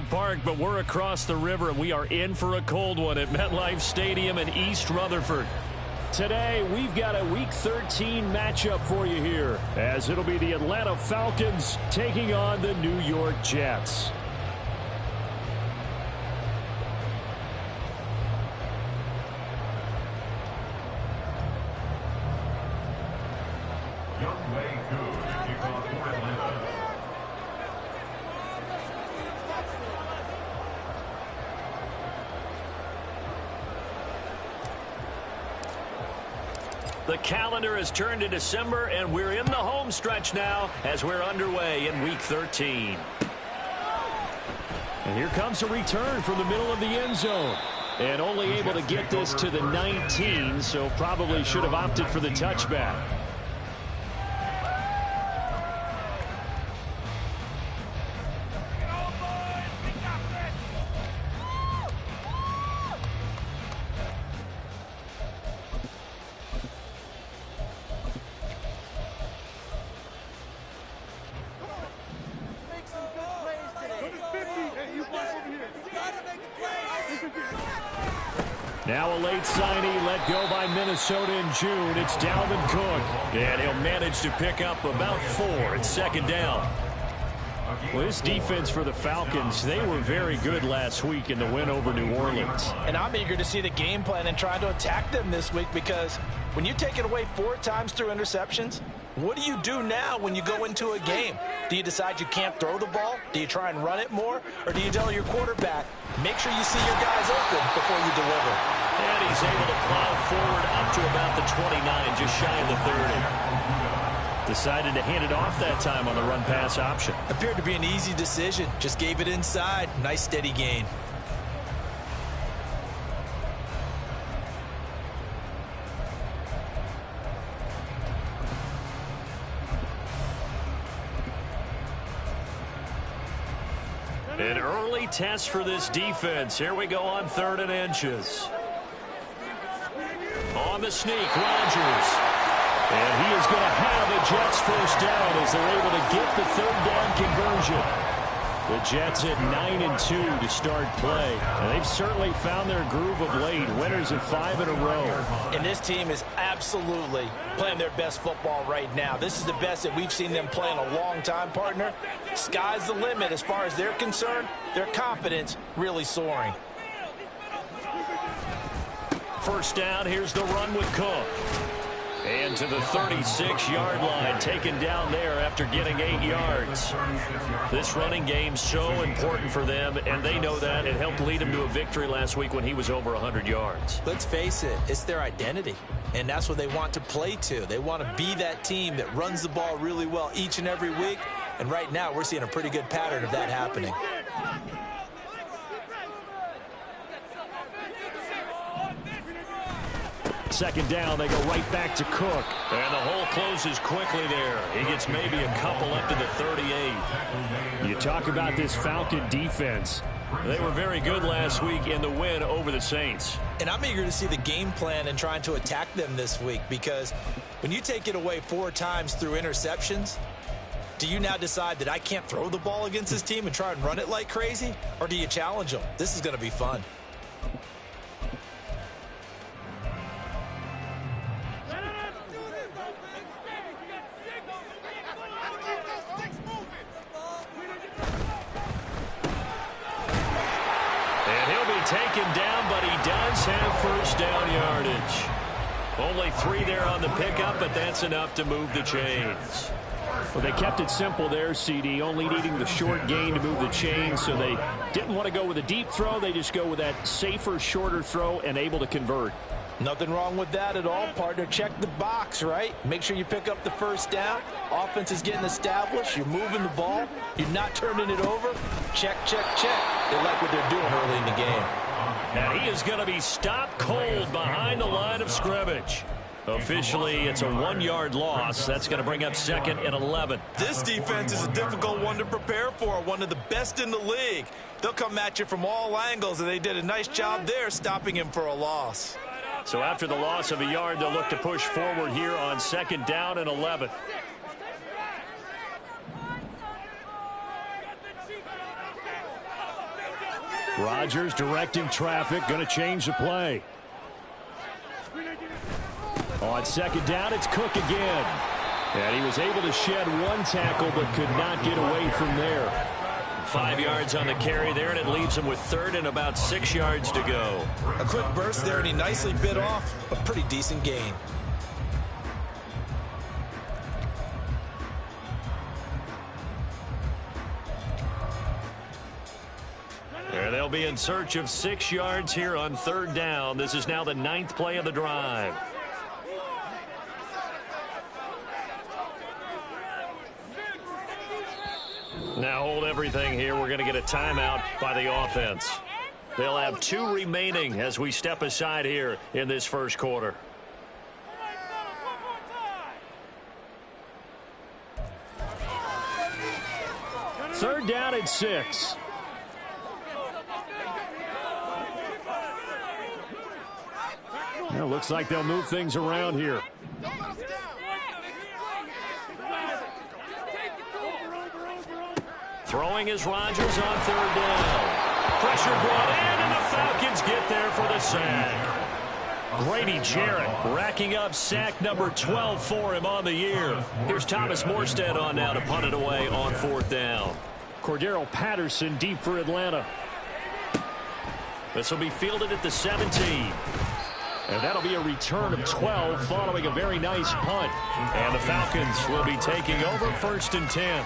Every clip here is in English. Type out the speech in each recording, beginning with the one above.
Metro Park, but we're across the river, and we are in for a cold one at MetLife Stadium in East Rutherford. Today, we've got a Week 13 matchup for you here, as it'll be the Atlanta Falcons taking on the New York Jets. The calendar has turned to December, and we're in the home stretch now as we're underway in Week 13. And here comes a return from the middle of the end zone. And only able to get this to the 19, so probably should have opted for the touchback. Now a late signee let go by Minnesota in June. It's Dalvin Cook. And he'll manage to pick up about 4 at second down. Well, this defense for the Falcons, they were very good last week in the win over New Orleans. And I'm eager to see the game plan and try to attack them this week, because when you take it away 4 times through interceptions, what do you do now when you go into a game? Do you decide you can't throw the ball? Do you try and run it more? Or do you tell your quarterback, make sure you see your guys open before you deliver? And he's able to plow forward up to about the 29, just shy of the 30. Decided to hand it off that time on the run-pass option. Appeared to be an easy decision. Just gave it inside. Nice steady gain. An early test for this defense. Here we go on 3rd and inches. On the sneak, Rodgers. And he is going to have a Jets first down as they're able to get the 3rd down conversion. The Jets at 9-2 to start play. And they've certainly found their groove of late. Winners of 5 in a row. And this team is absolutely playing their best football right now. This is the best that we've seen them play in a long time, partner. Sky's the limit as far as they're concerned. Their confidence really soaring. First down, here's the run with Cook. And to the 36-yard line, taken down there after getting 8 yards. This running game so important for them, and they know that. It helped lead them to a victory last week when he was over 100 yards. Let's face it, it's their identity, and that's what they want to play to. They want to be that team that runs the ball really well each and every week, and right now we're seeing a pretty good pattern of that happening. Second down, they go right back to Cook. And the hole closes quickly there. He gets maybe a couple up to the 38. You talk about this Falcon defense. They were very good last week in the win over the Saints. And I'm eager to see the game plan and trying to attack them this week, because when you take it away 4 times through interceptions, do you now decide that I can't throw the ball against this team and try and run it like crazy? Or do you challenge them? This is going to be fun. Taken down, but he does have first down yardage. Only 3 there on the pickup, but that's enough to move the chains. Well, they kept it simple there, CD, only needing the short gain to move the chains, so they didn't want to go with a deep throw. They just go with that safer, shorter throw and able to convert. Nothing wrong with that at all, partner. Check the box, right? Make sure you pick up the first down. Offense is getting established. You're moving the ball. You're not turning it over. Check, check, check. They like what they're doing early in the game. And he is going to be stopped cold behind the line of scrimmage. Officially, it's a 1-yard loss. That's going to bring up 2nd and 11. This defense is a difficult one to prepare for, one of the best in the league. They'll come at you from all angles, and they did a nice job there stopping him for a loss. So after the loss of a yard, they'll look to push forward here on 2nd down and 11. Rodgers directing traffic, going to change the play. On second down, it's Cook again. And he was able to shed one tackle but could not get away from there. 5 yards on the carry there, and it leaves him with third and about 6 yards to go. A quick burst there, and he nicely bit off a pretty decent gain. And they'll be in search of 6 yards here on third down. This is now the 9th play of the drive. Now hold everything here. We're going to get a timeout by the offense. They'll have 2 remaining as we step aside here in this first quarter. Third down at 6. Well, looks like they'll move things around here. Throwing is Rodgers on third down. Pressure brought in, and the Falcons get there for the sack. Grady Jarrett racking up sack number 12 for him on the year. Here's Thomas Morstead on now to punt it away on fourth down. Cordero Patterson deep for Atlanta. This will be fielded at the 17. And that'll be a return of 12 following a very nice punt. And the Falcons will be taking over first and 10.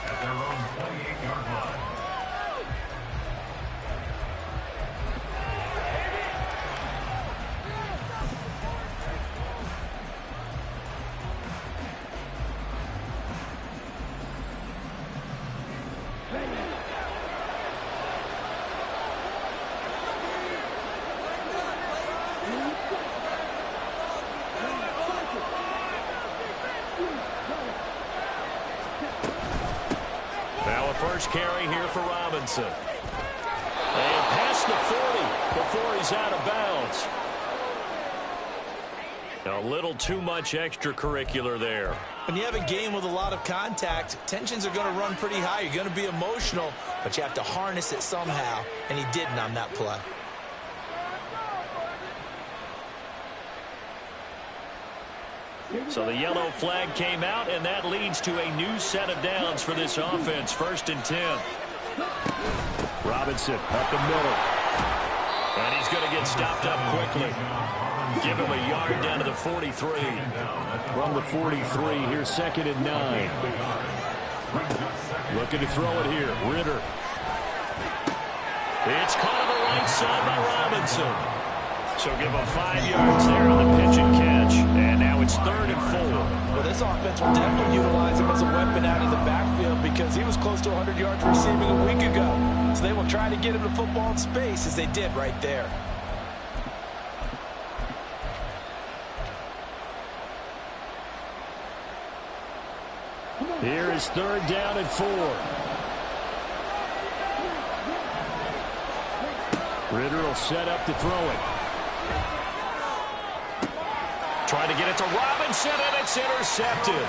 First carry here for Robinson. And past the 40 before he's out of bounds. A little too much extracurricular there. When you have a game with a lot of contact, tensions are going to run pretty high. You're going to be emotional, but you have to harness it somehow, and he didn't on that play. So the yellow flag came out, and that leads to a new set of downs for this offense. First and 10. Robinson up the middle. And he's going to get stopped up quickly. Give him a yard down to the 43. From the 43, here's second and 9. Looking to throw it here. Ritter. It's caught on the right side by Robinson. So give him 5 yards there on the pitch and catch. And now it's third and 4. Well, this offense will definitely utilize him as a weapon out of the backfield because he was close to 100 yards receiving a week ago. So they will try to get him the football in space as they did right there. Here is third down and 4. Ritter will set up to throw it. Trying to get it to Robinson, and it's intercepted.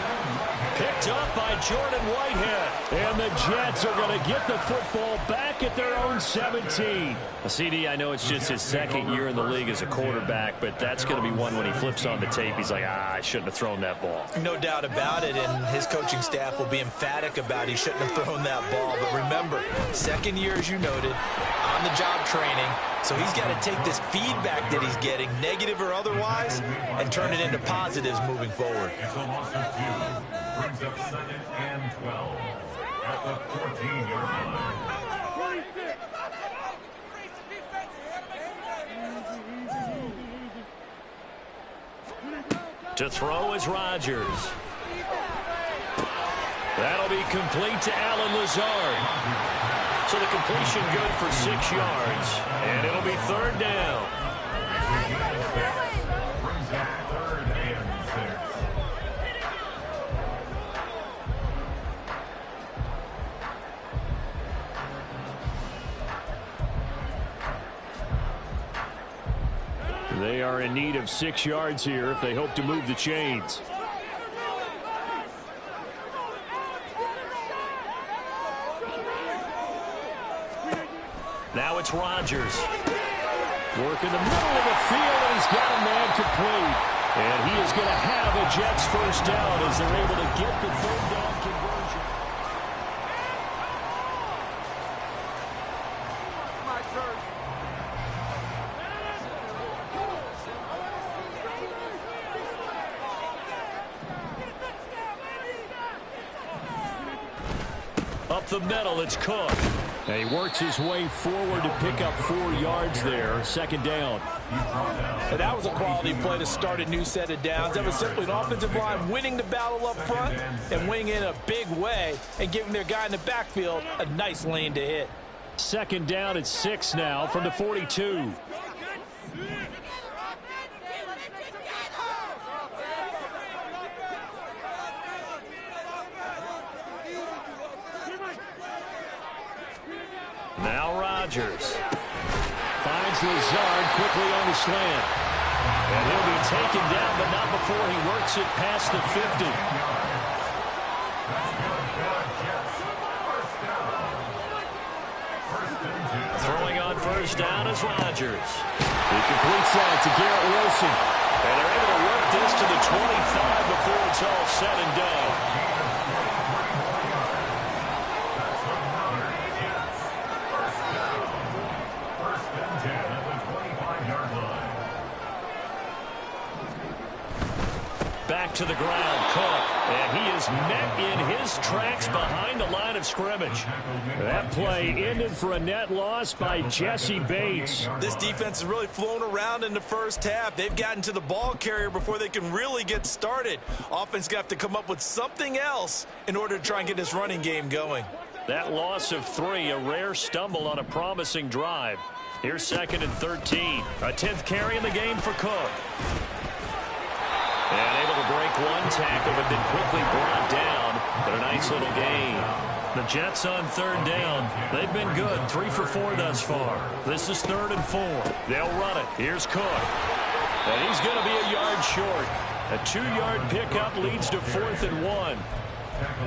Picked up by Jordan Whitehead. And the Jets are going to get the football back at their own 17. CD, I know it's just his second year in the league as a quarterback, but that's going to be one when he flips on the tape. He's like, I shouldn't have thrown that ball. No doubt about it, and his coaching staff will be emphatic about he shouldn't have thrown that ball. But remember, second year, as you noted, on-the-job training. So he's got to take this feedback that he's getting, negative or otherwise, and turn it into positives moving forward. Brings up second and 12 at the 14-yard line. To throw is Rodgers. That'll be complete to Allen Lazard. So the completion good for 6 yards. And it'll be third down. Brings up third and 6. They are in need of 6 yards here if they hope to move the chains. Now it's Rodgers. Work in the middle of the field, and he's got a man complete. And he is going to have a Jets first down as they're able to get the third down conversion. Up the middle, it's Cook. And he works his way forward to pick up 4 yards there. Second down. And that was a quality play to start a new set of downs. That was simply an offensive line winning the battle up front and winning in a big way and giving their guy in the backfield a nice lane to hit. Second down at 6 now from the 42. Now Rodgers finds Lazard quickly on the slant. And he'll be taken down, but not before he works it past the 50. Throwing on first down is Rodgers. He completes that to Garrett Wilson. And they're able to work this to the 25 before it's all said and done. Back to the ground, Cook, and he is met in his tracks behind the line of scrimmage. That play ended for a net loss by Jesse Bates. This defense has really flown around in the first half. They've gotten to the ball carrier before they can really get started. Offense got to come up with something else in order to try and get this running game going. That loss of 3, a rare stumble on a promising drive. Here's 2nd and 13. A 10th carry in the game for Cook. And able to break one tackle, but then quickly brought down. But a nice little gain. The Jets on 3rd down. They've been good, 3 for 4 thus far. This is 3rd and 4. They'll run it. Here's Cook. And he's going to be a yard short. A 2-yard pickup leads to 4th and 1.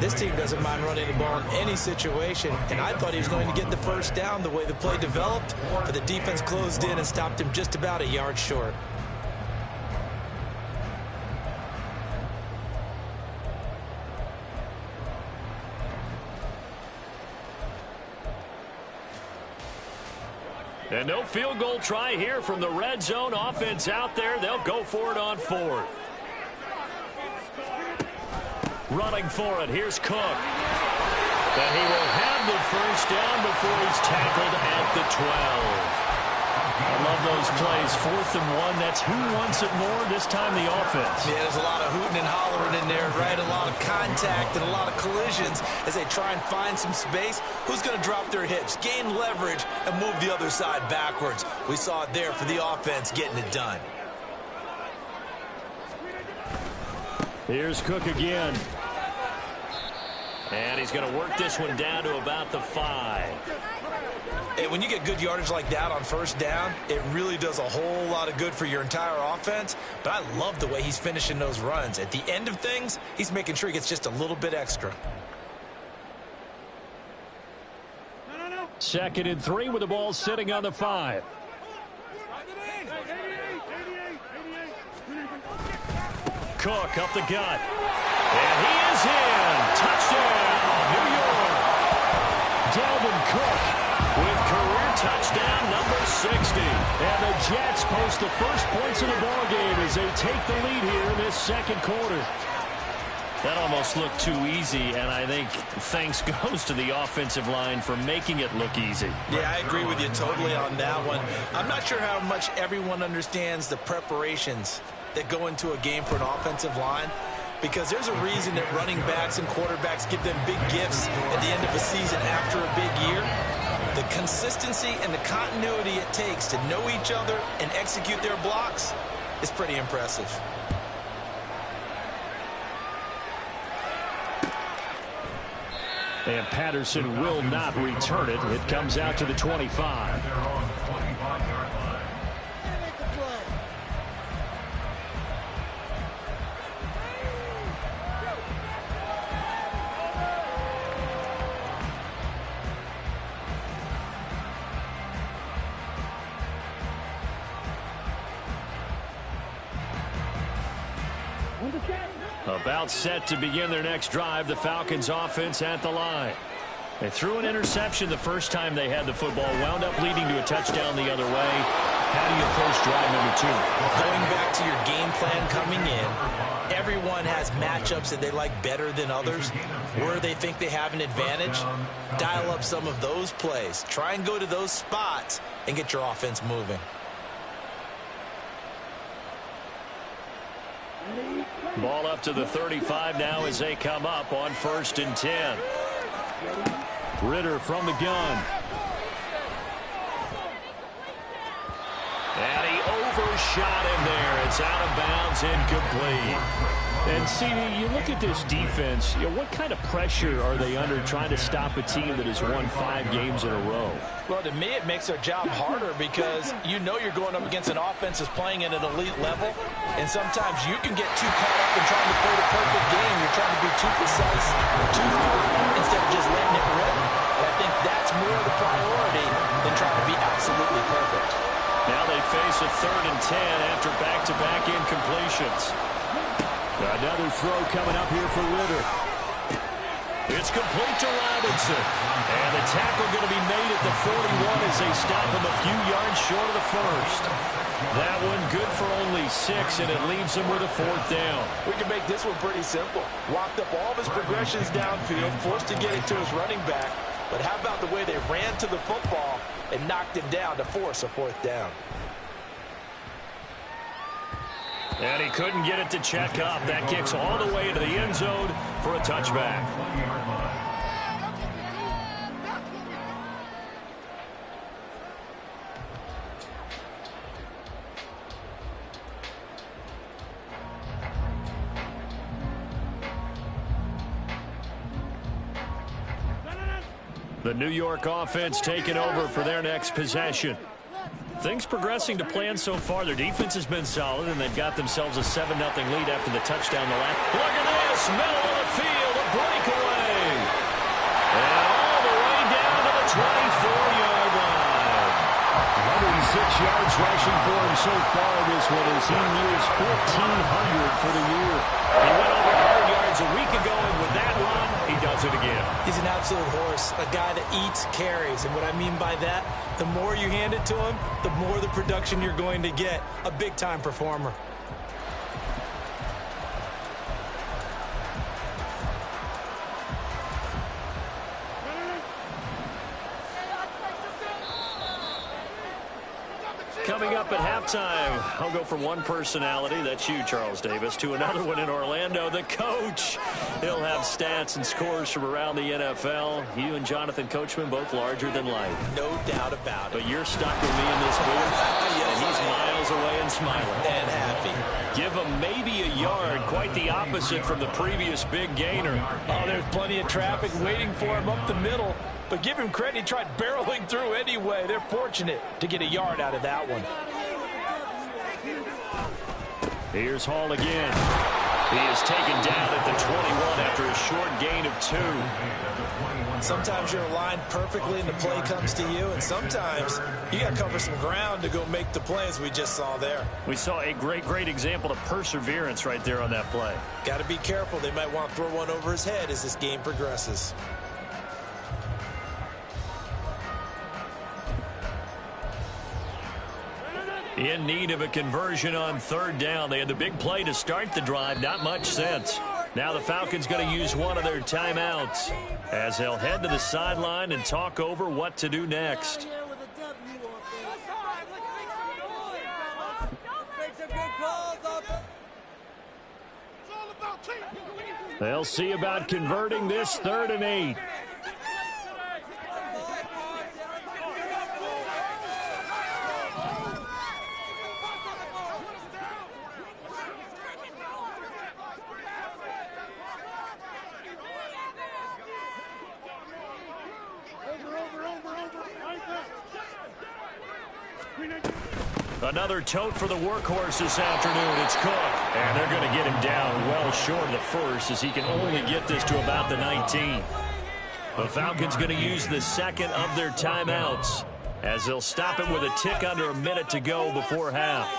This team doesn't mind running the ball in any situation, and I thought he was going to get the first down the way the play developed, but the defense closed in and stopped him just about a yard short. And no field goal try here from the red zone. Offense out there. They'll go for it on 4th. Running for it. Here's Cook. And he will have the first down before he's tackled at the 12. I love those plays. 4th and 1. That's who wants it more, this time the offense. Yeah, there's a lot of hooting and hollering in there, right? A lot of contact and a lot of collisions as they try and find some space. Who's going to drop their hips, gain leverage, and move the other side backwards? We saw it there for the offense getting it done. Here's Cook again. And he's going to work this one down to about the 5. And when you get good yardage like that on first down, it really does a whole lot of good for your entire offense. But I love the way he's finishing those runs. At the end of things, he's making sure he gets just a little bit extra. 2nd and 3 with the ball sitting on the 5. Cook up the gut. And he is in. Touchdown, New York. Dalvin Cook with career touchdown number 60. And the Jets post the first points of the ballgame as they take the lead here in this 2nd quarter. That almost looked too easy, and I think thanks goes to the offensive line for making it look easy. Yeah, I agree with you totally on that one. I'm not sure how much everyone understands the preparations that go into a game for an offensive line, because there's a reason that running backs and quarterbacks give them big gifts at the end of a season after a big year. The consistency and the continuity it takes to know each other and execute their blocks is pretty impressive. And Patterson will not return it. It comes out to the 25. About set to begin their next drive, the Falcons offense at the line. They threw an interception the first time they had the football, wound up leading to a touchdown the other way. How do you approach drive number 2? Going back to your game plan coming in, everyone has matchups that they like better than others. Where they think they have an advantage, dial up some of those plays. Try and go to those spots and get your offense moving. Ball up to the 35 now as they come up on 1st and 10. Ritter from the gun. And he overshot him there. It's out of bounds, incomplete. And, CD, you look at this defense, what kind of pressure are they under trying to stop a team that has won 5 games in a row? Well, to me, it makes their job harder because you know you're going up against an offense that's playing at an elite level, and sometimes you can get too caught up in trying to play the perfect game. You're trying to be too precise, too perfect, instead of just letting it rip. And I think that's more the priority than trying to be absolutely perfect. Now they face a 3rd and 10 after back-to-back incompletions. Another throw coming up here for Ritter. It's complete to Robinson. And the tackle going to be made at the 41 as they stop him a few yards short of the first. That one good for only 6, and it leaves him with a 4th down. We can make this one pretty simple. Walked up all of his progressions downfield, forced to get it to his running back. But how about the way they ran to the football and knocked him down to force a 4th down? And he couldn't get it to check up. That kicks all the way into the end zone for a touchback. The New York offense taking over for their next possession. Things progressing to plan so far. Their defense has been solid, and they've got themselves a 7-0 lead after the touchdown the last. Look at this, middle of the field, a breakaway. And all the way down to the 24-yard line. 106 yards rushing for him so far in this one as he nears 1,400 for the year. He went over 100 yards a week ago, and with that run, he does it again. He's an absolute horse, a guy that eats carries. And what I mean by that, the more you hand it to him, the more the production you're going to get. A big-time performer. Coming up at halftime, I'll go from one personality, that's you, Charles Davis, to another one in Orlando, the coach. He'll have stats and scores from around the NFL. You and Jonathan Coachman, both larger than life. No doubt about it. But you're stuck with me in this booth, and he's miles away and smiling. And happy. Give him maybe a yard, quite the opposite from the previous big gainer. Oh, there's plenty of traffic waiting for him up the middle. But give him credit, he tried barreling through anyway. They're fortunate to get a yard out of that one. Here's Hall again. He is taken down at the 21 after a short gain of 2. Sometimes you're aligned perfectly and the play comes to you, and sometimes you got to cover some ground to go make the play, as we just saw there. We saw a great example of perseverance right there on that play. Got to be careful. They might want to throw one over his head as this game progresses. In need of a conversion on 3rd down. They had the big play to start the drive. Not much sense. Now the Falcons going to use one of their timeouts as they'll head to the sideline and talk over what to do next. They'll see about converting this 3rd and 8. Another tote for the workhorse this afternoon. It's Cook. And they're going to get him down well short of the first as he can only get this to about the 19. The Falcons going to use the 2nd of their timeouts as they'll stop it with a tick under a minute to go before half.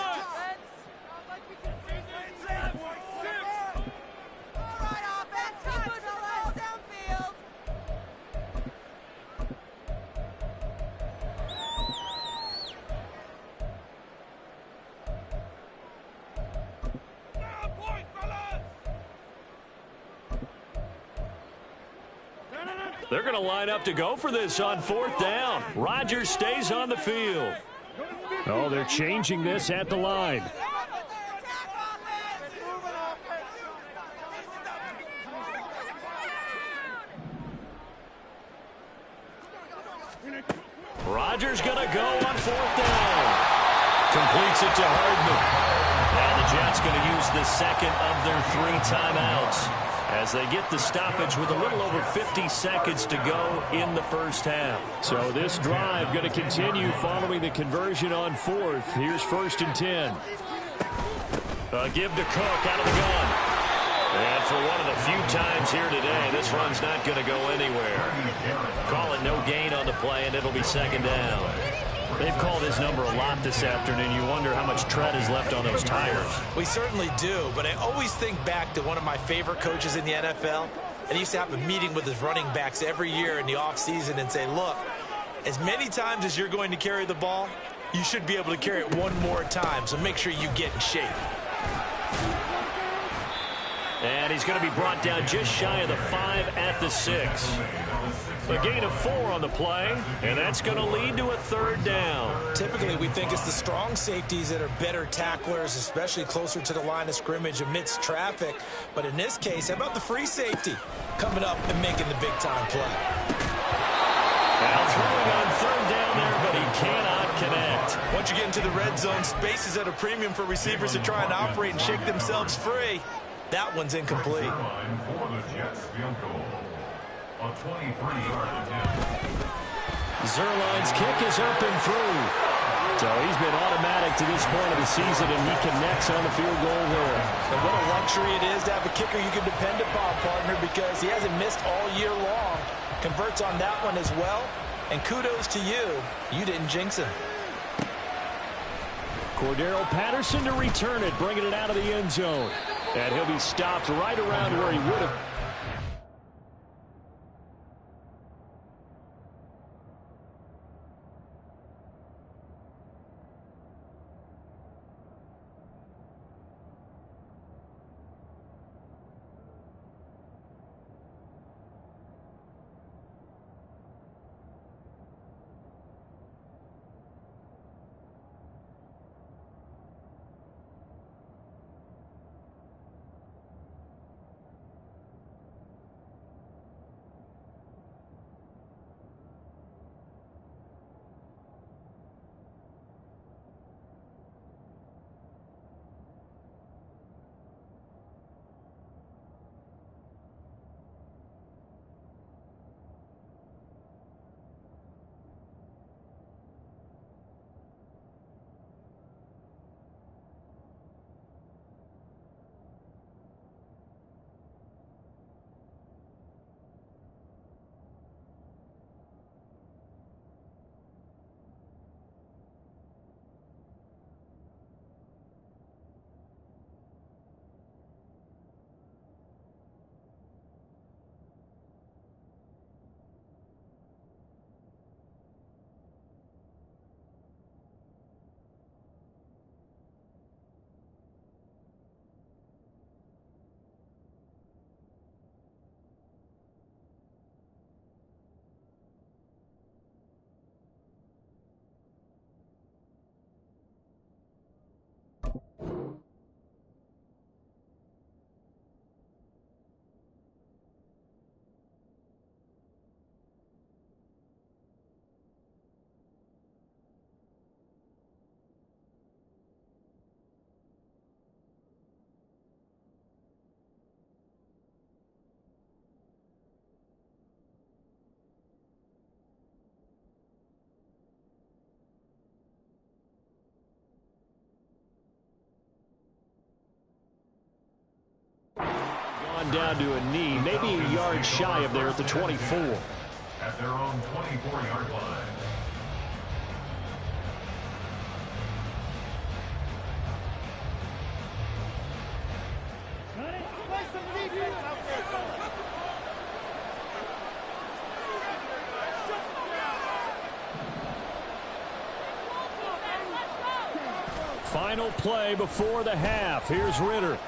They're going to line up to go for this on 4th down. Rodgers stays on the field. Oh, they're changing this at the line. Rodgers going to go on 4th down. Completes it to Hardman. Now the Jets going to use the second of their 3 timeouts as they get the stoppage with a little over 50 seconds to go in the first half. So this drive going to continue following the conversion on 4th. Here's 1st and 10. Give to Cook out of the gun. And for one of the few times here today, this run's not going to go anywhere. Call it no gain on the play, and it'll be 2nd down. They've called his number a lot this afternoon. You wonder how much tread is left on those tires. We certainly do, but I always think back to one of my favorite coaches in the NFL. And he used to have a meeting with his running backs every year in the offseason and say, look, as many times as you're going to carry the ball, you should be able to carry it one more time, so make sure you get in shape. And he's going to be brought down just shy of the 5 at the 6. A gain of 4 on the play, and that's going to lead to a 3rd down. Typically, we think it's the strong safeties that are better tacklers, especially closer to the line of scrimmage amidst traffic. But in this case, how about the free safety coming up and making the big-time play? Now throwing on 3rd down there, but he cannot connect. Once you get into the red zone, space is at a premium for receivers to try and operate and shake themselves free. That one's incomplete. For the Jets field goal. A 23-yard attempt. Zerline's kick is up and through. So he's been automatic to this point of the season, and he connects on the field goal there. And what a luxury it is to have a kicker you can depend upon, partner, because he hasn't missed all year long. Converts on that one as well. And kudos to you. You didn't jinx him. Cordero Patterson to return it, bringing it out of the end zone. And he'll be stopped right around where he would have. Down to a knee, maybe a yard shy of there at the 24. At their own 24-yard line. Final play before the half. Here's Ritter.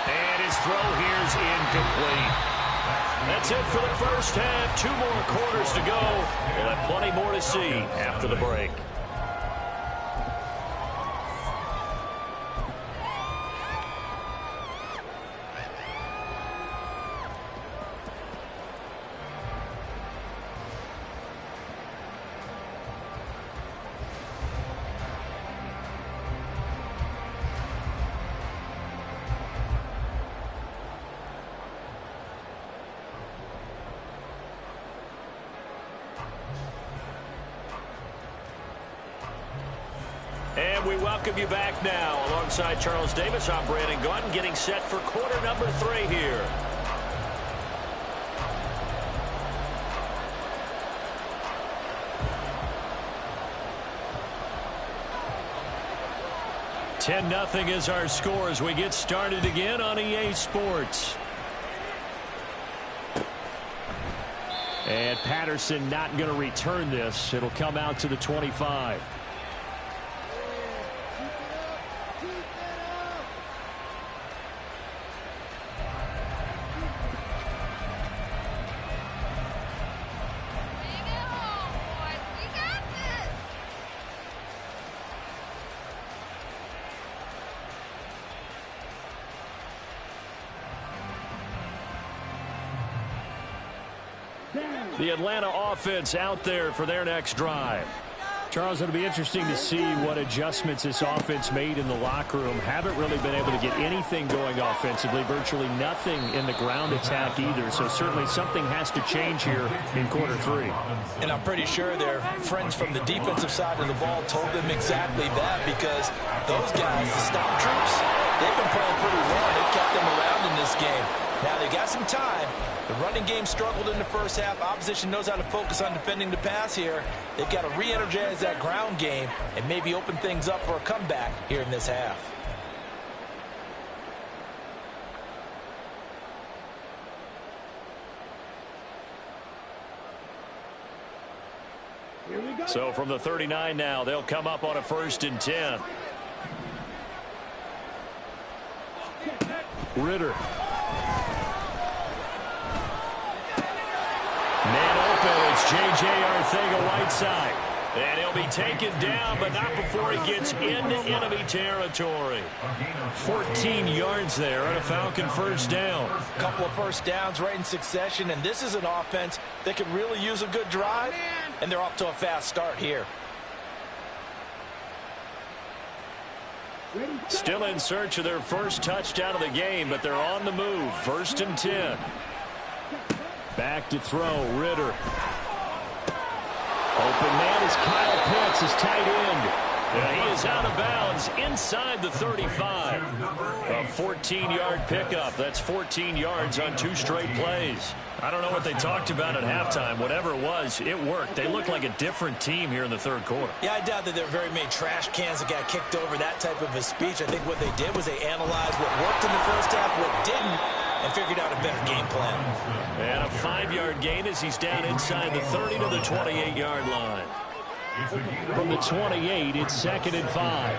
And his throw here's incomplete. That's it for the first half. 2 more quarters to go. We'll have plenty more to see after the break. And we welcome you back now. Alongside Charles Davis, I'm Brandon Gunn, getting set for quarter number 3 here. (10-0) is our score as we get started again on EA Sports. And Patterson not going to return this. It'll come out to the 25. The Atlanta offense out there for their next drive. Charles, it'll be interesting to see what adjustments this offense made in the locker room. Haven't really been able to get anything going offensively, virtually nothing in the ground attack either. So certainly something has to change here in quarter 3. And I'm pretty sure their friends from the defensive side of the ball told them exactly that, because those guys, the Stomp Troops, they've been playing pretty well. They've kept them around in this game. Now they got some time. The running game struggled in the first half. Opposition knows how to focus on defending the pass here. They've got to re-energize that ground game and maybe open things up for a comeback here in this half. So from the 39 now, they'll come up on a 1st and 10. Ritter. Man open, it's J.J. Arcega-Whiteside. And he'll be taken down, but not before he gets into enemy territory. 14 yards there on a Falcon 1st down. A couple of first downs right in succession, and this is an offense that could really use a good drive, and they're off to a fast start here. Still in search of their first touchdown of the game, but they're on the move. 1st and 10. Back to throw, Ritter. Open man is Kyle Pitts, his tight end. He is out of bounds inside the 35. A 14-yard pickup. That's 14 yards on 2 straight plays. I don't know what they talked about at halftime. Whatever it was, it worked. They look like a different team here in the 3rd quarter. Yeah, I doubt that there were very many trash cans that got kicked over, that type of a speech. I think what they did was they analyzed what worked in the first half, what didn't, and figured out a better game plan. And a 5-yard gain as he's down inside the 30 to the 28-yard line. From the 28, it's 2nd and 5.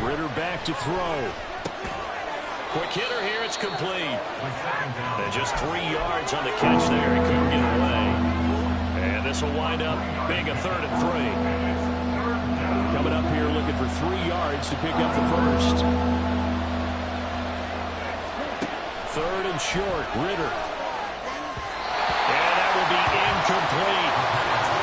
Ritter back to throw. Quick hitter here, it's complete. And just 3 yards on the catch there. He couldn't get away. And this will wind up being a 3rd and 3. Coming up here looking for 3 yards to pick up the first. 3rd and short, Ritter. And that will be incomplete.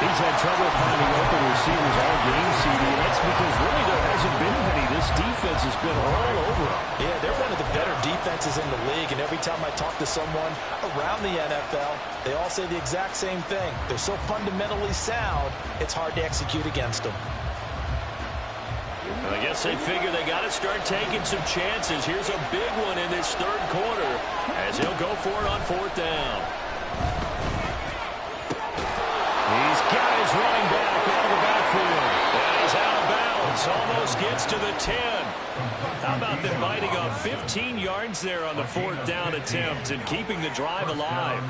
He's had trouble finding open receivers all game, CD. That's because really there hasn't been many. This defense has been all over them. Yeah, they're one of the better defenses in the league, and every time I talk to someone around the NFL, they all say the exact same thing. They're so fundamentally sound, it's hard to execute against them. I guess they figure they got to start taking some chances. Here's a big one in this 3rd quarter as he'll go for it on 4th down. He's got his running back out of the backfield. And he's out of bounds. Almost gets to the 10. How about them biting off 15 yards there on the 4th down attempt and keeping the drive alive?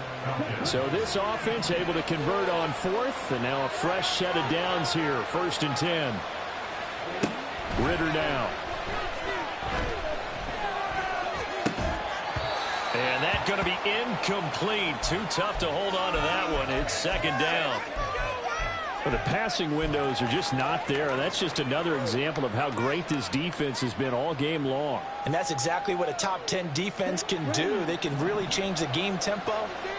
So this offense able to convert on 4th, and now a fresh set of downs here. 1st and 10. Ritter now. And that's going to be incomplete. Too tough to hold on to that one. It's second down. Well, the passing windows are just not there. That's just another example of how great this defense has been all game long. And that's exactly what a top 10 defense can do. They can really change the game tempo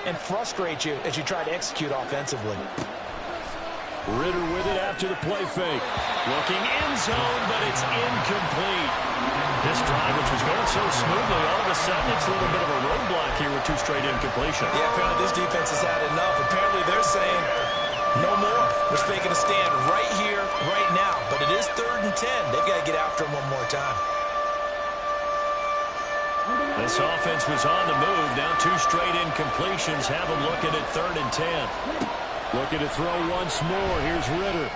and frustrate you as you try to execute offensively. Ritter with it after the play fake. Looking end zone, but it's incomplete. This drive, which was going so smoothly, all of a sudden it's a little bit of a roadblock here with 2 straight incompletions. Yeah, apparently this defense has had enough. Apparently they're saying no more. We're taking a stand right here, right now. But it is 3rd and 10. They've got to get after him one more time. This offense was on the move. Now 2 straight incompletions have them looking at 3rd and 10. Looking to throw once more. Here's Ritter.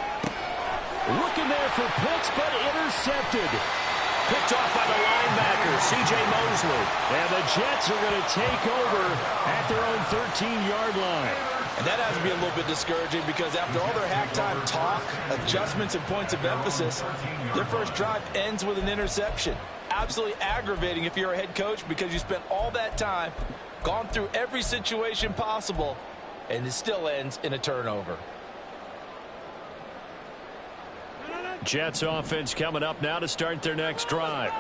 Looking there for Pitts, but intercepted. Picked off by the linebacker, C.J. Mosley. And the Jets are going to take over at their own 13-yard line. And that has to be a little bit discouraging because after all their halftime talk, adjustments, and points of emphasis, their first drive ends with an interception. Absolutely aggravating if you're a head coach because you spent all that time, gone through every situation possible, and it still ends in a turnover. Jets offense coming up now to start their next drive.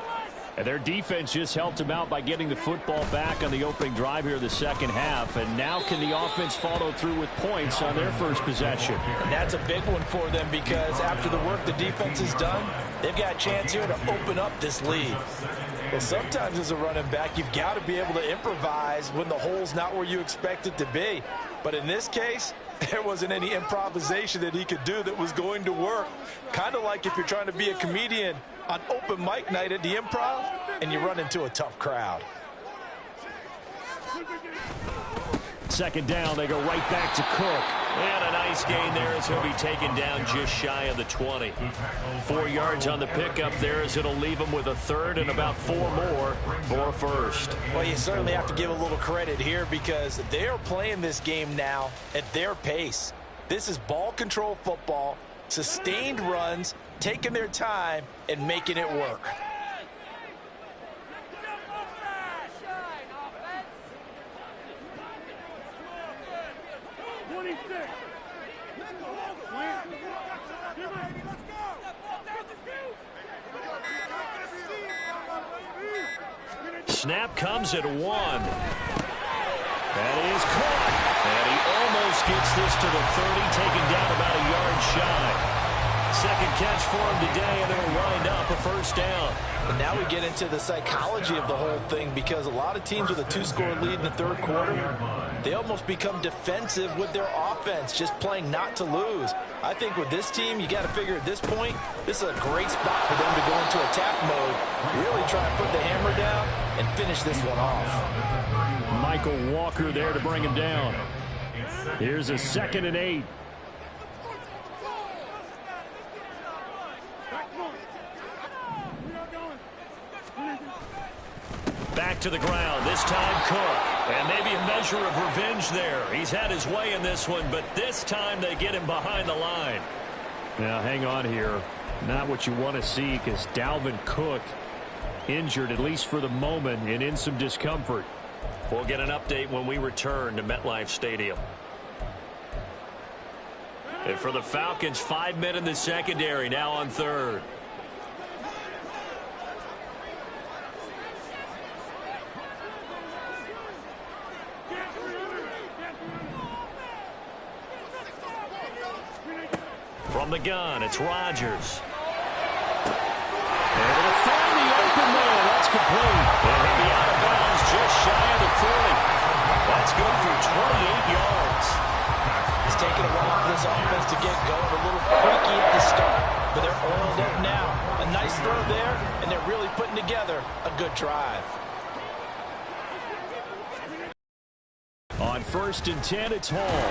And their defense just helped them out by getting the football back on the opening drive here in the second half. And now can the offense follow through with points on their first possession? And that's a big one for them because after the work the defense has done, they've got a chance here to open up this lead. Well, sometimes as a running back, you've got to be able to improvise when the hole's not where you expect it to be. But in this case, there wasn't any improvisation that he could do that was going to work. Kind of like if you're trying to be a comedian on open mic night at the Improv and you run into a tough crowd. Second down, they go right back to Cook. And a nice gain there as he'll be taken down just shy of the 20. 4 yards on the pickup there as it'll leave him with a 3rd and about 4 more for first. Well, you certainly have to give a little credit here because they're playing this game now at their pace. This is ball control football, sustained runs, taking their time and making it work. Snap comes at 1. That is caught. And he almost gets this to the 30, taken down about a yard shy. Second catch for him today, and it'll wind up a first down. And now we get into the psychology of the whole thing because a lot of teams with a 2-score lead in the 3rd quarter, they almost become defensive with their offense, just playing not to lose. I think with this team, you got to figure at this point, this is a great spot for them to go into attack mode, really try and put the hammer down and finish this one off. Michael Walker there to bring him down. Here's a 2nd and 8. Back to the ground, this time Cook. And maybe a measure of revenge there. He's had his way in this one, but this time they get him behind the line. Now, hang on here. Not what you want to see because Dalvin Cook injured, at least for the moment, and in some discomfort. We'll get an update when we return to MetLife Stadium. And for the Falcons, 5 men in the secondary, now on 3rd. From the gun, it's Rodgers. Able to find the open man. That's complete. And he'll be out of bounds just shy of the 40. That's good for 28 yards. It's taken a while for this offense to get going, a little creaky at the start, but they're oiled up now. A nice throw there, and they're really putting together a good drive. On 1st and 10, it's Hall.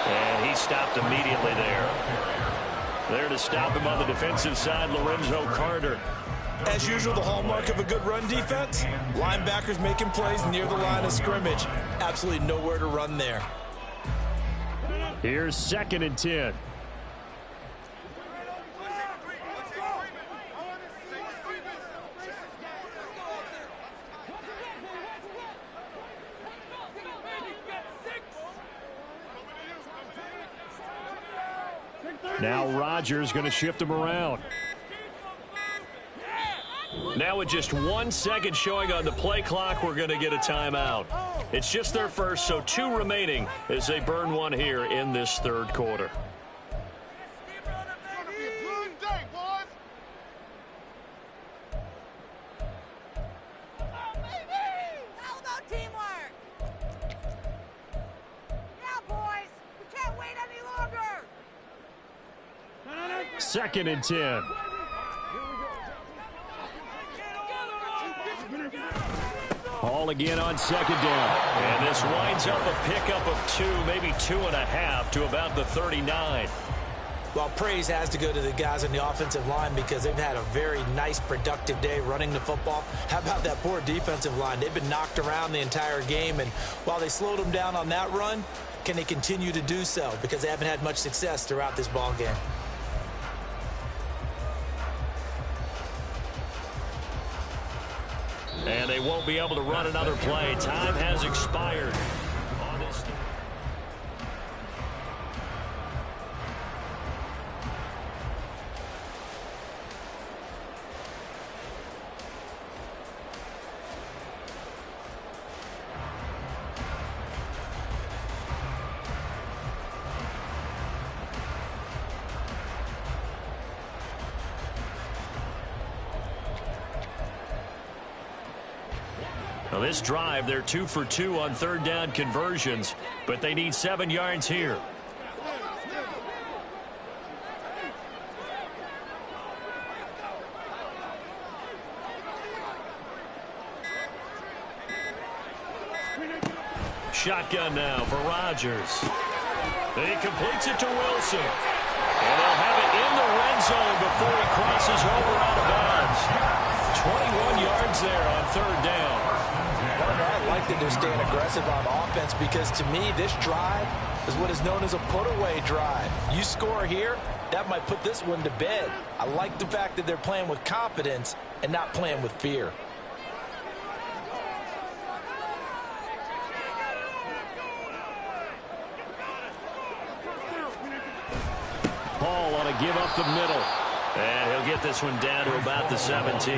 And he stopped immediately there. There to stop him on the defensive side, Lorenzo Carter. As usual, the hallmark of a good run defense, linebackers making plays near the line of scrimmage. Absolutely nowhere to run there. Here's 2nd and 10. Now Rodgers going to shift him around. Now with just 1 second showing on the play clock, we're going to get a timeout. It's just their first, so 2 remaining as they burn one here in this third quarter. Second and 10. Hall again on second down. And this winds up a pickup of 2, maybe 2.5 to about the 39. Well, praise has to go to the guys on the offensive line because they've had a very nice, productive day running the football. How about that poor defensive line? They've been knocked around the entire game, and while they slowed them down on that run, can they continue to do so? Because they haven't had much success throughout this ball game. And they won't be able to run another play. Time has expired. Now this drive, they're 2 for 2 on third down conversions, but they need 7 yards here. Shotgun now for Rodgers. He completes it to Wilson. And they'll have it in the red zone before he crosses over out of bounds. 21 yards there on third down. I like that they're staying aggressive on offense because, to me, this drive is what is known as a put-away drive. You score here, that might put this one to bed. I like the fact that they're playing with confidence and not playing with fear. Paul on a give up the middle. And he'll get this one down to about the 17.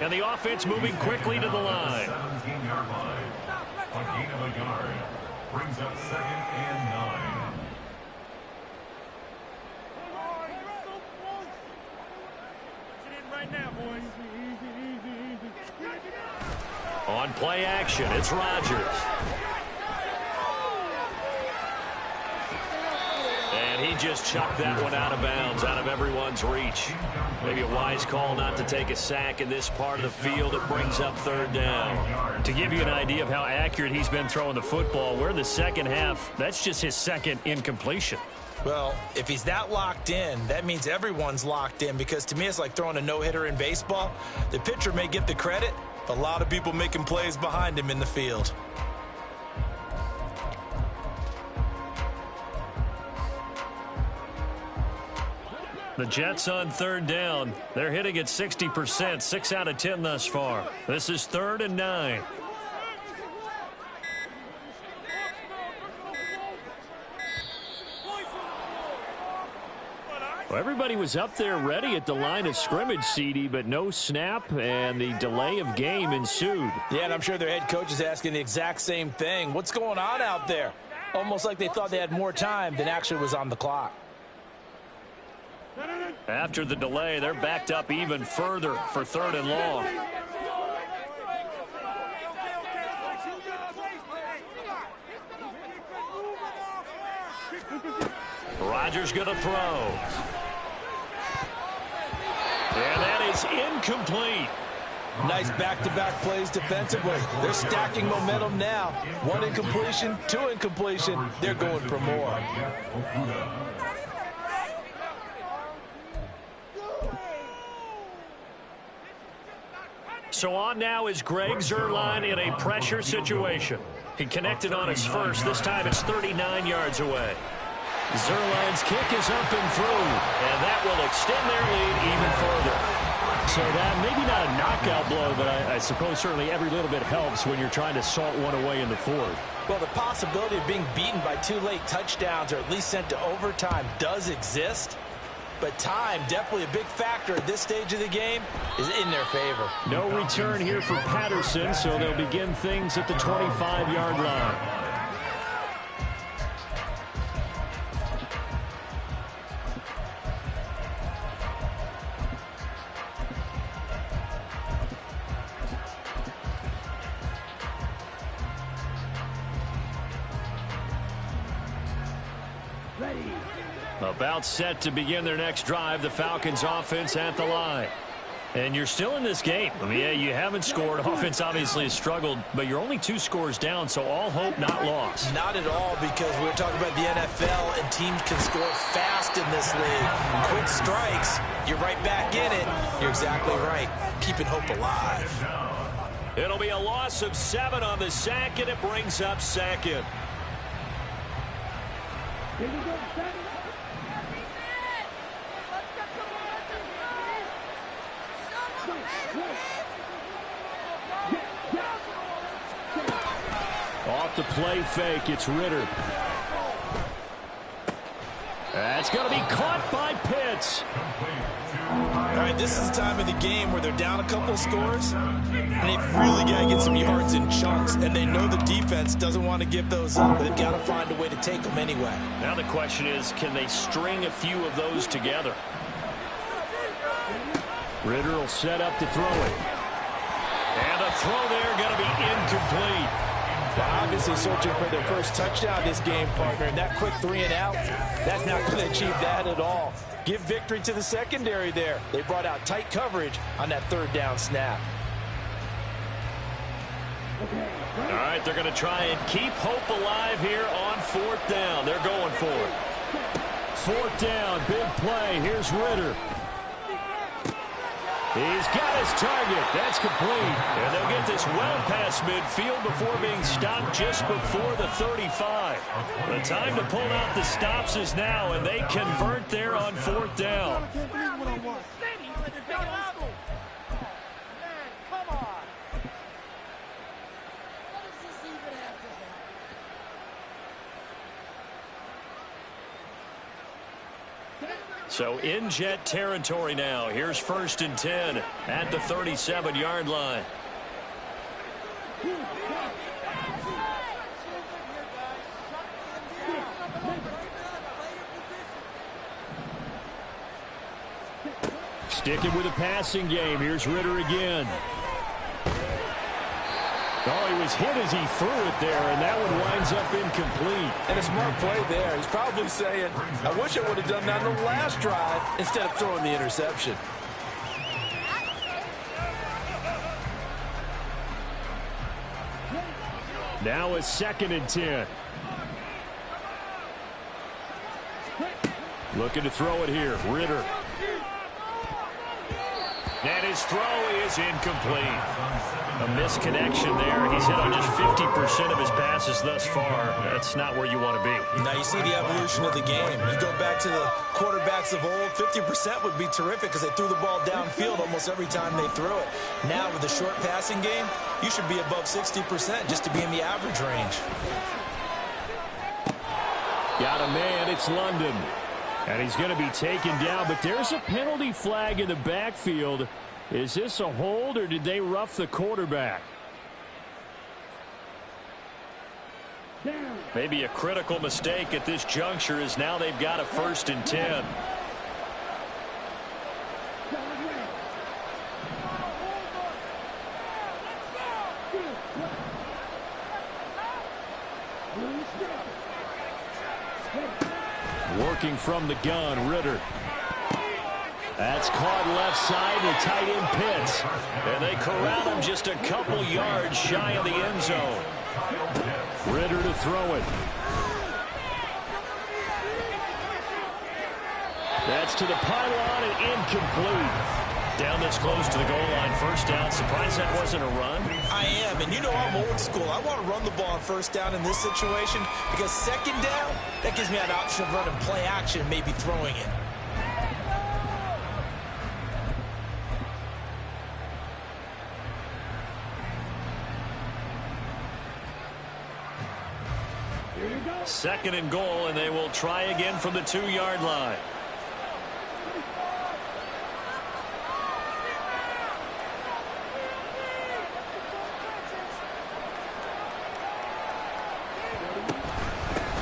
And the offense moving quickly to the line. 17-yard line. A gain of a yard. Brings up 2nd and 9. On play action, it's Rodgers. And he just chucked that one out of bounds, out of everyone's reach. Maybe a wise call not to take a sack in this part of the field. It brings up third down. To give you an idea of how accurate he's been throwing the football, we're in the second half. That's just his second incompletion. Well, if he's that locked in, that means everyone's locked in, because to me it's like throwing a no-hitter in baseball. The pitcher may get the credit, but a lot of people making plays behind him in the field. The Jets on third down. They're hitting at 60%, 6 out of 10 thus far. This is 3rd and 9. Well, everybody was up there ready at the line of scrimmage, CD, but no snap, and the delay of game ensued. Yeah, and I'm sure their head coach is asking the exact same thing. What's going on out there? Almost like they thought they had more time than actually was on the clock. After the delay, they're backed up even further for 3rd and long. Rodgers going to throw. And that is incomplete. Nice back-to-back plays defensively. They're stacking momentum now. 1 incompletion, 2 incompletion. They're going for more. So on now is Greg Zuerlein in a pressure situation. He connected on his first. This time it's 39 yards away. Zuerlein's kick is up and through, and that will extend their lead even further. So that maybe not a knockout blow, but I suppose certainly every little bit helps when you're trying to salt one away in the 4th. Well, the possibility of being beaten by 2 late touchdowns or at least sent to overtime does exist. but time, definitely a big factor at this stage of the game, is in their favor. No return here for Patterson, so they'll begin things at the 25-yard line. About set to begin their next drive, the Falcons offense at the line. And you're still in this game. I mean, yeah, you haven't scored. Offense obviously has struggled, but you're only 2 scores down, so all hope not lost. Not at all, because we're talking about the NFL, and teams can score fast in this league. Quick strikes, you're right back in it. You're exactly right. Keeping hope alive. It'll be a loss of 7 on the sack, and it brings up second. Off the play fake, it's Ritter. That's going to be caught by Pitts. All right, this is the time of the game where they're down a couple of scores, and they've really got to get some yards in chunks, and they know the defense doesn't want to give those up, but they've got to find a way to take them anyway. Now the question is, can they string a few of those together? Ritter will set up to throw it. And the throw there going to be incomplete. They're obviously searching for their first touchdown this game, partner, and that quick 3 and out, that's not going to achieve that at all. Give victory to the secondary there. They brought out tight coverage on that 3rd down snap. All right, they're going to try and keep hope alive here on 4th down. They're going for it. 4th down, big play. Here's Ritter. He's got his target. That's complete. And they'll get this well past midfield before being stopped just before the 35. The time to pull out the stops is now, and they convert there on 4th down. So in jet territory now. Here's 1st and 10 at the 37-yard line. Sticking with a passing game. Here's Ritter again. Oh, he was hit as he threw it there, and that one winds up incomplete. And a smart play there. He's probably saying, I wish I would have done that on the last drive instead of throwing the interception. Now it's 2nd and 10. Looking to throw it here. Ritter. And his throw is incomplete. A misconnection there. He's hit on just 50% of his passes thus far. That's not where you want to be. Now you see the evolution of the game. You go back to the quarterbacks of old, 50% would be terrific because they threw the ball downfield almost every time they threw it. Now with the short passing game, you should be above 60% just to be in the average range. Got a man, it's London. And he's going to be taken down, but there's a penalty flag in the backfield. Is this a hold, or did they rough the quarterback? Maybe a critical mistake at this juncture, as now they've got a 1st and 10. Working from the gun, Ritter. That's caught left side to tight end Pitts. And they corral him just a couple yards shy of the end zone. Ritter to throw it. That's to the pylon and incomplete. Down this close to the goal line, 1st down. Surprised that wasn't a run. I am, and you know I'm old school. I want to run the ball on 1st down in this situation because 2nd down, that gives me an option of running play action and maybe throwing it. Second and goal, and they will try again from the 2-yard line.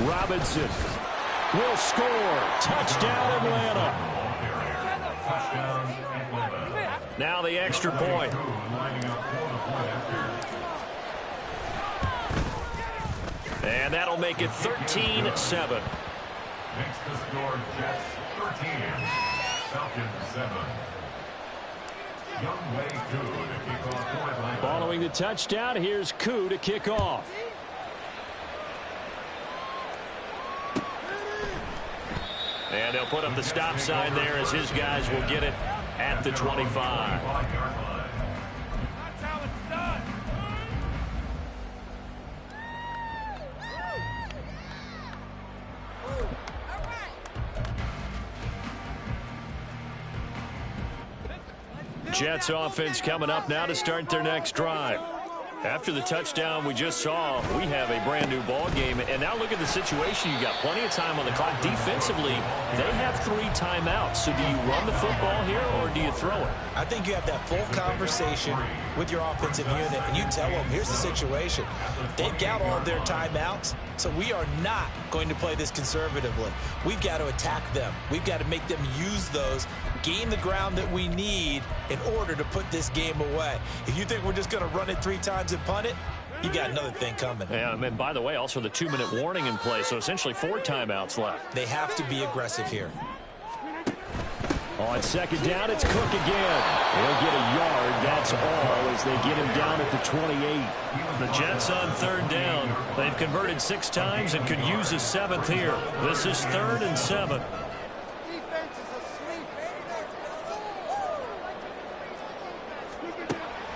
Robinson will score. Touchdown, Atlanta. Now the extra point. And that'll make it 13-7. Makes the score Jets 13, Falcons 7. Following the touchdown, here's Koo to kick off. And they'll put up the stop sign there as his guys will get it at the 25. Jets offense coming up now to start their next drive. After the touchdown we just saw, we have a brand new ball game. And now look at the situation. You got plenty of time on the clock. Defensively, they have 3 timeouts. So do you run the football here or do you throw it? I think you have that full conversation with your offensive unit, and you tell them, here's the situation. They've got all their timeouts, so we are not going to play this conservatively. We've got to attack them. We've got to make them use those, gain the ground that we need in order to put this game away. If you think we're just going to run it 3 times and punt it, you got another thing coming. Yeah, and by the way, also the 2-minute warning in play, so essentially 4 timeouts left. They have to be aggressive here. On second down, it's Cook again. He'll get a yard, that's all, as they get him down at the 28. The Jets on 3rd down. They've converted 6 times and could use a 7th here. This is 3rd and 7.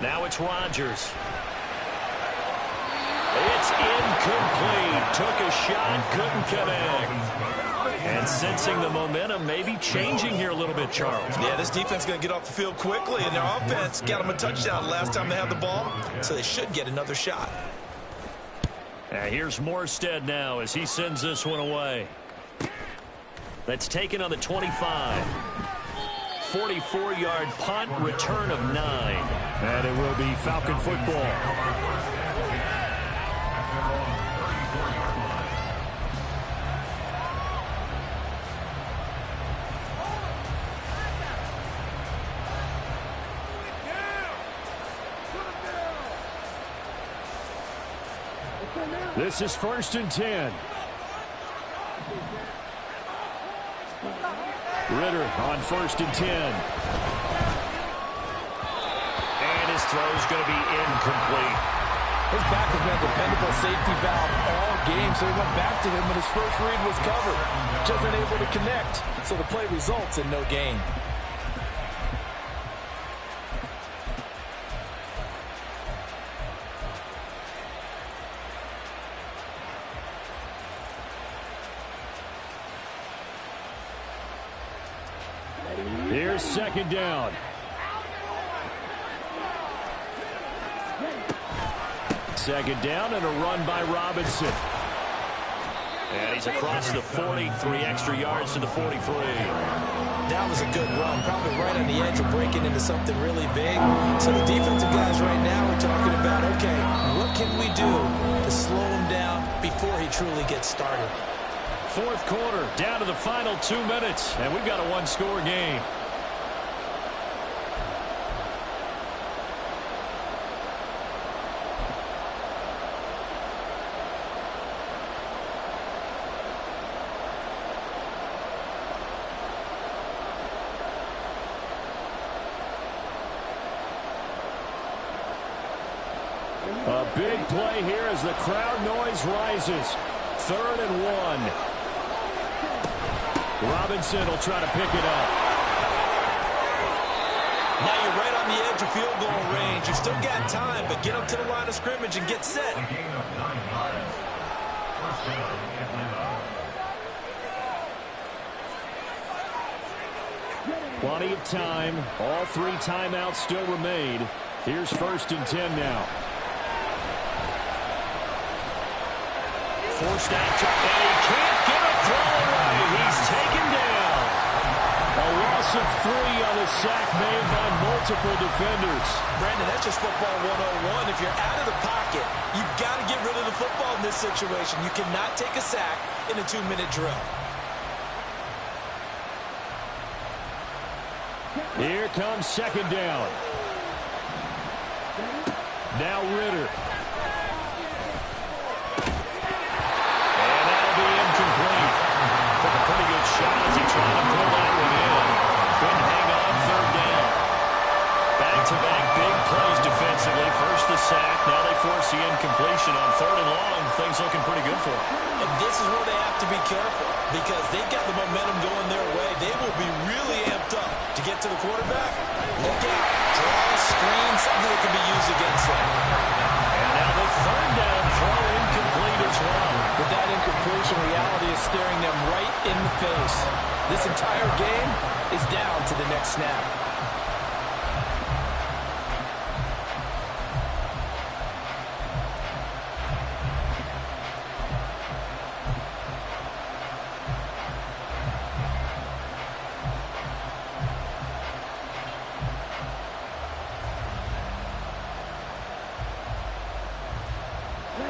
Now it's Rodgers. It's incomplete. Took a shot, couldn't connect. And sensing the momentum, maybe changing here a little bit, Charles. Yeah, this defense is going to get off the field quickly, and their offense got them a touchdown last time they had the ball, so they should get another shot. Here's Morstead now as he sends this one away. That's taken on the 25. 44-yard punt, return of 9. And it will be Falcon football. This is 1st and 10. Ritter on 1st and 10. And his throw is going to be incomplete. His back has been a dependable safety valve all game, so he went back to him when his first read was covered. Just unable to connect, so the play results in no gain. Here's 2nd down. Second down and a run by Robinson. And he's across the 40, 3 extra yards to the 43. That was a good run, probably right on the edge of breaking into something really big. So the defensive guys right now are talking about, okay, what can we do to slow him down before he truly gets started? 4th quarter, down to the final 2 minutes, and we've got a 1-score game. A big play here as the crowd noise rises. 3rd and 1. Robinson will try to pick it up. Now you're right on the edge of field goal range. You've still got time, but get up to the line of scrimmage and get set. Plenty of time. All 3 timeouts still remain. Here's 1st and 10 now. Forced out to, and he can't get a throw away. He's taken down. A loss of 3 on the sack made by multiple defenders. Brandon, that's just football 101. If you're out of the pocket, you've got to get rid of the football in this situation. You cannot take a sack in a 2-minute drill. Here comes second down. Now Ritter. And that'll be incomplete. Took a pretty good shot as he tried to pull that one in. Couldn't hang on third down. Back-to-back big plays defensively. First the sack. Now they force the incompletion on third and long. Things looking pretty good for them. And this is where they have to be careful because they've got the momentum going their way. They will be really amped up to get to the quarterback. Look out. Draw, screen, something that can be used against them. And now the third down throw incomplete as well. With that incompletion, reality is staring them right in the face. This entire game is down to the next snap.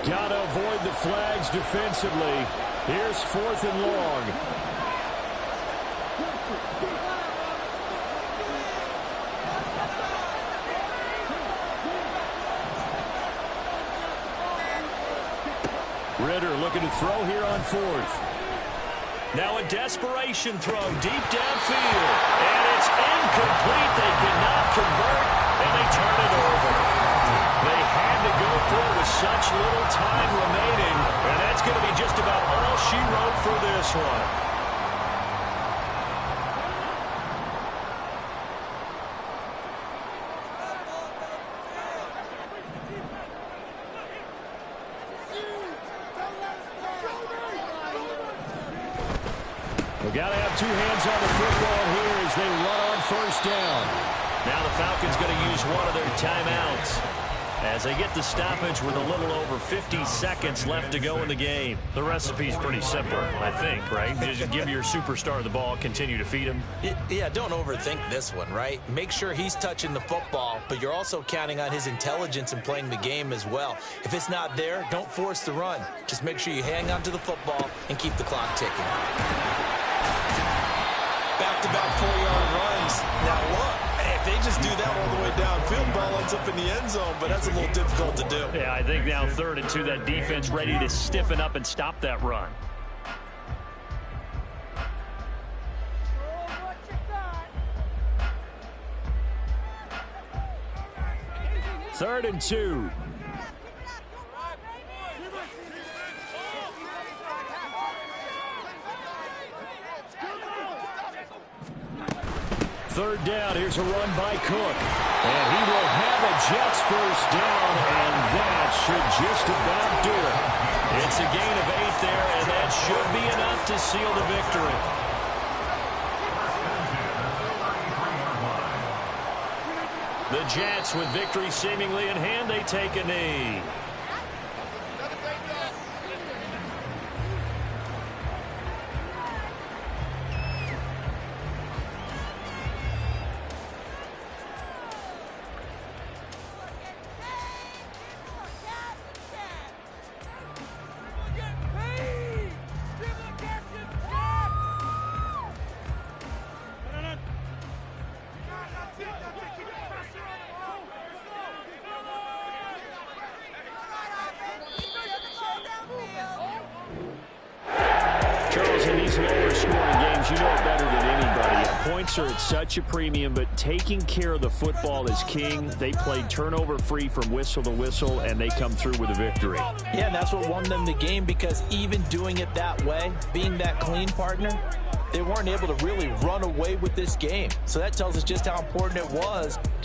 Got to avoid the flags defensively. Here's fourth and long. Ritter looking to throw here on fourth. Now a desperation throw deep downfield. And it's incomplete. They cannot convert, and they turn it over. They had to go for it with such little time remaining, and that's going to be just about all she wrote for this one. We've got to have two hands on the football here as they run on first down. Now the Falcons going to use one of their timeouts as they get the stoppage with a little over 50 seconds left to go in the game. The recipe's pretty simple, I think, right? Just give your superstar the ball, continue to feed him. Yeah, don't overthink this one, right? Make sure he's touching the football, but you're also counting on his intelligence in playing the game as well. If it's not there, don't force the run. Just make sure you hang on to the football and keep the clock ticking. Back-to-back 4-yard runs. Now look, if they just do that all the way downfield, ball ends up in the end zone, but that's a little difficult to do. Yeah, I think now 3rd and 2, that defense ready to stiffen up and stop that run. Third and 2. Third down, here's a run by Cook. And he will have a Jets first down, and that should just about do it. It's a gain of 8 there, and that should be enough to seal the victory. The Jets, with victory seemingly in hand, they take a knee. In these lower scoring games, you know it better than anybody. Points are at such a premium, but taking care of the football is king. They played turnover free from whistle to whistle, and they come through with a victory. Yeah, and that's what won them the game, because even doing it that way, being that clean partner, they weren't able to really run away with this game. So that tells us just how important it was to